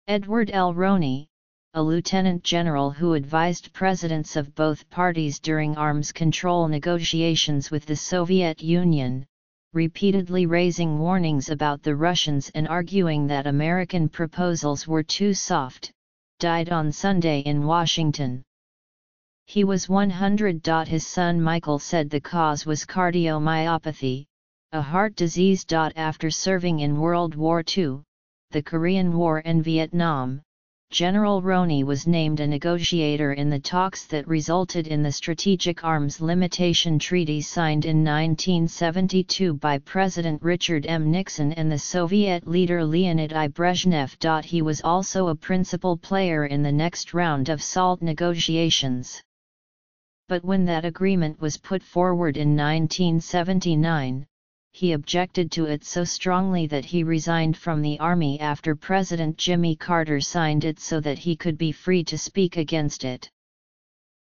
Edward L. Rowny, a lieutenant general who advised presidents of both parties during arms control negotiations with the Soviet Union, repeatedly raising warnings about the Russians and arguing that American proposals were too soft, died on Sunday in Washington. He was 100. His son Michael said the cause was cardiomyopathy, a heart disease. After serving in World War II, the Korean War and Vietnam, General Rowny was named a negotiator in the talks that resulted in the Strategic Arms Limitation Treaty signed in 1972 by President Richard M. Nixon and the Soviet leader Leonid I. Brezhnev. He was also a principal player in the next round of SALT negotiations. But when that agreement was put forward in 1979, he objected to it so strongly that he resigned from the army after President Jimmy Carter signed it so that he could be free to speak against it.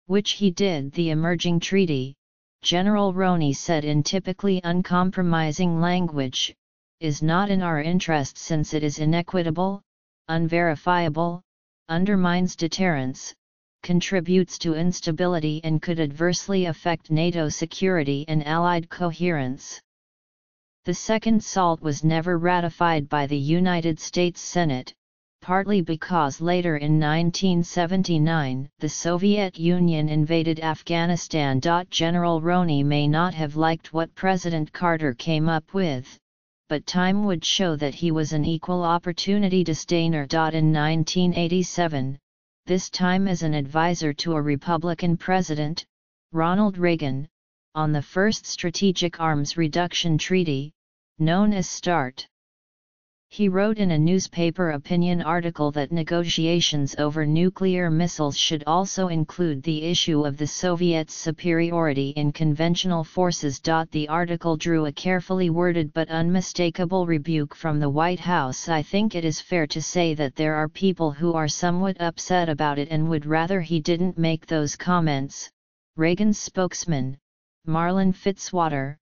Which he did. The emerging treaty, General Rowny said in typically uncompromising language, is not in our interest since it is inequitable, unverifiable, undermines deterrence, contributes to instability and could adversely affect NATO security and Allied coherence. The second SALT was never ratified by the United States Senate, partly because later in 1979 the Soviet Union invaded Afghanistan. General Rowny may not have liked what President Carter came up with, but time would show that he was an equal opportunity disdainer. In 1987, this time as an advisor to a Republican president, Ronald Reagan, on the first Strategic Arms Reduction Treaty, known as START. He wrote in a newspaper opinion article that negotiations over nuclear missiles should also include the issue of the Soviets' superiority in conventional forces. The article drew a carefully worded but unmistakable rebuke from the White House. I think it is fair to say that there are people who are somewhat upset about it and would rather he didn't make those comments, Reagan's spokesman, Marlin Fitzwater,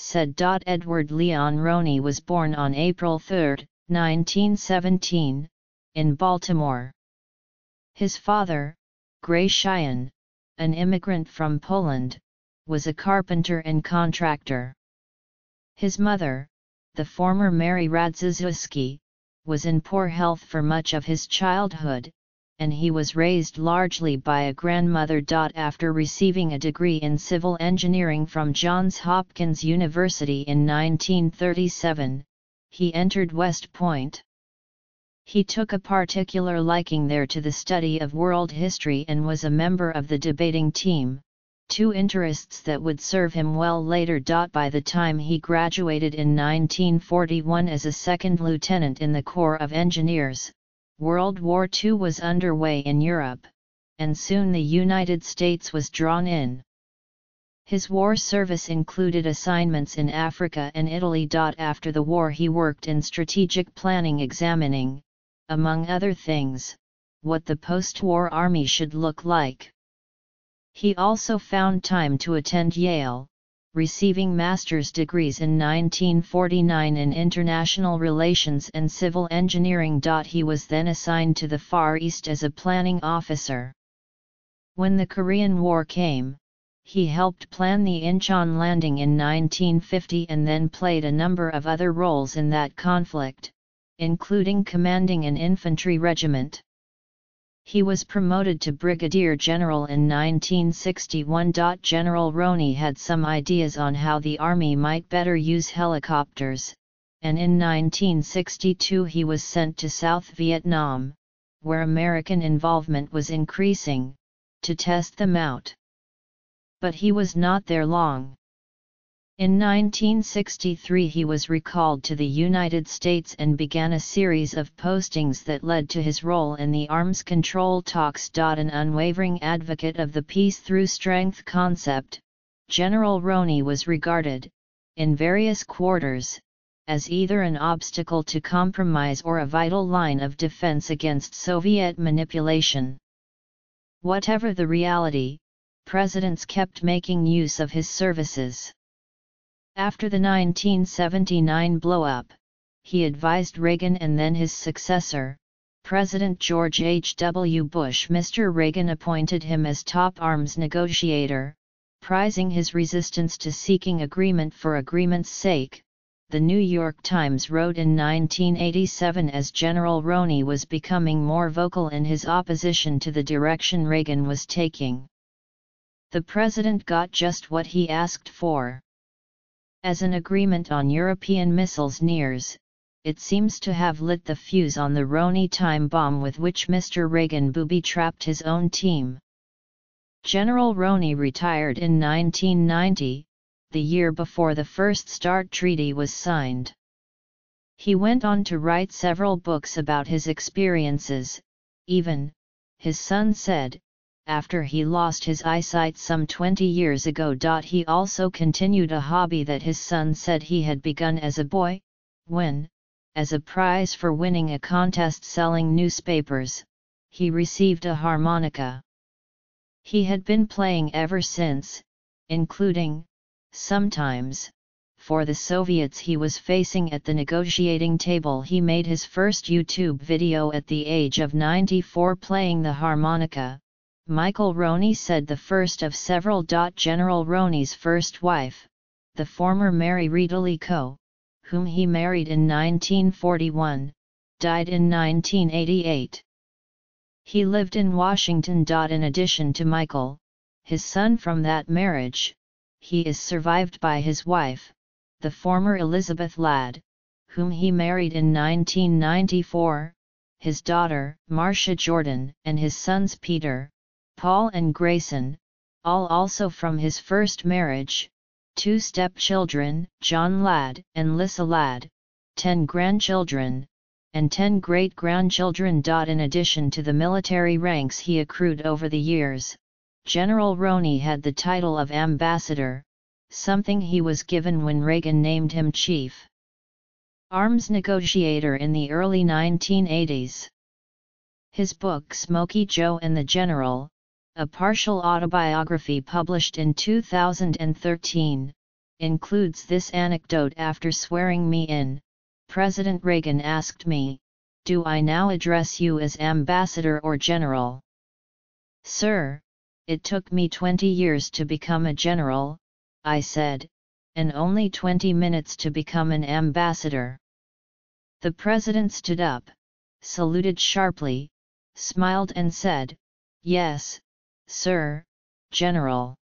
said. Edward Leon Rowny was born on April 3, 1917, in Baltimore. His father, Gray Cheyenne, an immigrant from Poland, was a carpenter and contractor. His mother, the former Mary Radziszewski, was in poor health for much of his childhood, and he was raised largely by a grandmother. After receiving a degree in civil engineering from Johns Hopkins University in 1937, he entered West Point. He took a particular liking there to the study of world history and was a member of the debating team, two interests that would serve him well later. By the time he graduated in 1941 as a second lieutenant in the Corps of Engineers, World War II was underway in Europe, and soon the United States was drawn in. His war service included assignments in Africa and Italy. After the war he worked in strategic planning, examining, among other things, what the post-war army should look like. He also found time to attend Yale, receiving master's degrees in 1949 in international relations and civil engineering. He was then assigned to the Far East as a planning officer. When the Korean War came, he helped plan the Incheon landing in 1950 and then played a number of other roles in that conflict, including commanding an infantry regiment. He was promoted to brigadier general in 1961. General Rowny had some ideas on how the army might better use helicopters, and in 1962 he was sent to South Vietnam, where American involvement was increasing, to test them out. But he was not there long. In 1963 he was recalled to the United States and began a series of postings that led to his role in the arms control talks. An unwavering advocate of the peace through strength concept, General Rowny was regarded, in various quarters, as either an obstacle to compromise or a vital line of defense against Soviet manipulation. Whatever the reality, presidents kept making use of his services. After the 1979 blow-up, he advised Reagan and then his successor, President George H.W. Bush Mr. Reagan appointed him as top arms negotiator, prizing his resistance to seeking agreement for agreement's sake. The New York Times wrote in 1987 as General Rowny was becoming more vocal in his opposition to the direction Reagan was taking. The president got just what he asked for. As an agreement on European missiles nears, it seems to have lit the fuse on the Rowny time bomb with which Mr. Reagan booby-trapped his own team. General Rowny retired in 1990, the year before the first START treaty was signed. He went on to write several books about his experiences, even, his son said, after he lost his eyesight some 20 years ago. He also continued a hobby that his son said he had begun as a boy, when, as a prize for winning a contest selling newspapers, he received a harmonica. He had been playing ever since, including, sometimes, for the Soviets he was facing at the negotiating table. He made his first YouTube video at the age of 94 playing the harmonica. Michael Rowny said the first of several. General Rowny's first wife, the former Mary Reedley Coe, whom he married in 1941, died in 1988. He lived in Washington. In addition to Michael, his son from that marriage, he is survived by his wife, the former Elizabeth Ladd, whom he married in 1994, his daughter, Marcia Jordan, and his sons Peter, Paul and Grayson, all also from his first marriage, 2 stepchildren, John Ladd and Lissa Ladd, 10 grandchildren, and 10 great-grandchildren. In addition to the military ranks he accrued over the years, General Rowny had the title of ambassador, something he was given when Reagan named him chief arms negotiator in the early 1980s. His book Smokey Joe and the General, a partial autobiography published in 2013, includes this anecdote. After swearing me in, President Reagan asked me, "Do I now address you as ambassador or general?" "Sir, it took me 20 years to become a general," I said, "and only 20 minutes to become an ambassador." The president stood up, saluted sharply, smiled and said, "Yes, sir, General."